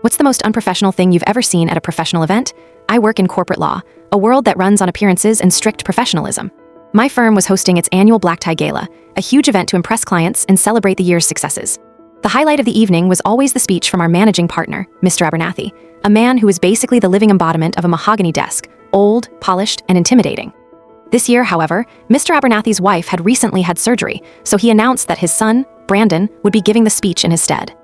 What's the most unprofessional thing you've ever seen at a professional event? I work in corporate law, a world that runs on appearances and strict professionalism. My firm was hosting its annual black tie gala, a huge event to impress clients and celebrate the year's successes. The highlight of the evening was always the speech from our managing partner, Mr. Abernathy, a man who was basically the living embodiment of a mahogany desk, old, polished, and intimidating. This year, however, Mr. Abernathy's wife had recently had surgery, so he announced that his son, Brandon, would be giving the speech in his stead.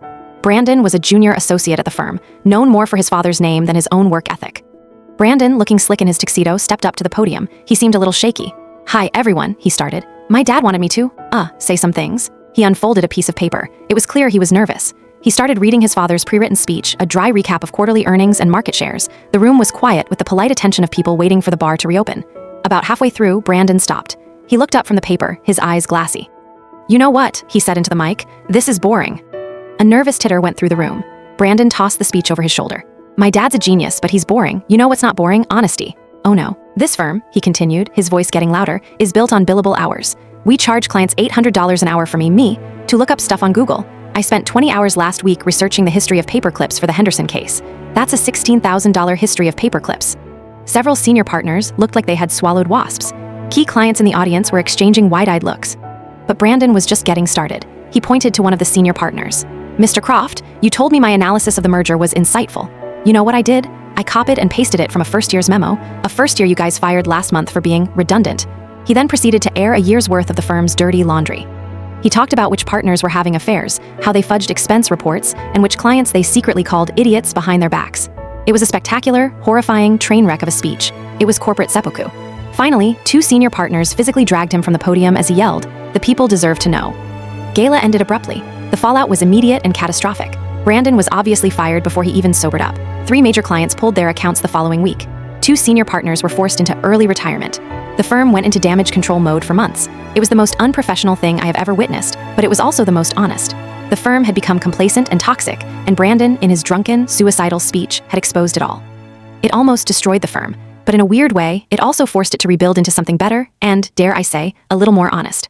Brandon was a junior associate at the firm, known more for his father's name than his own work ethic. Brandon, looking slick in his tuxedo, stepped up to the podium. He seemed a little shaky. "Hi, everyone," he started. "My dad wanted me to, say some things." He unfolded a piece of paper. It was clear he was nervous. He started reading his father's pre-written speech, a dry recap of quarterly earnings and market shares. The room was quiet with the polite attention of people waiting for the bar to reopen. About halfway through, Brandon stopped. He looked up from the paper, his eyes glassy. "You know what?" he said into the mic. "This is boring." A nervous titter went through the room. Brandon tossed the speech over his shoulder. "My dad's a genius, but he's boring. You know what's not boring? Honesty." "Oh no. This firm," he continued, his voice getting louder, "is built on billable hours. We charge clients $800 an hour for me, to look up stuff on Google. I spent 20 hours last week researching the history of paperclips for the Henderson case. That's a $16,000 history of paperclips." Several senior partners looked like they had swallowed wasps. Key clients in the audience were exchanging wide-eyed looks. But Brandon was just getting started. He pointed to one of the senior partners. "Mr. Croft, you told me my analysis of the merger was insightful. You know what I did? I copied and pasted it from a first year's memo, a first year you guys fired last month for being redundant." He then proceeded to air a year's worth of the firm's dirty laundry. He talked about which partners were having affairs, how they fudged expense reports, and which clients they secretly called idiots behind their backs. It was a spectacular, horrifying train wreck of a speech. It was corporate seppuku. Finally, two senior partners physically dragged him from the podium as he yelled, "The people deserve to know." Gala ended abruptly. The fallout was immediate and catastrophic. Brandon was obviously fired before he even sobered up. 3 major clients pulled their accounts the following week. 2 senior partners were forced into early retirement. The firm went into damage control mode for months. It was the most unprofessional thing I have ever witnessed, but it was also the most honest. The firm had become complacent and toxic, and Brandon, in his drunken, suicidal speech, had exposed it all. It almost destroyed the firm, but in a weird way, it also forced it to rebuild into something better and, dare I say, a little more honest.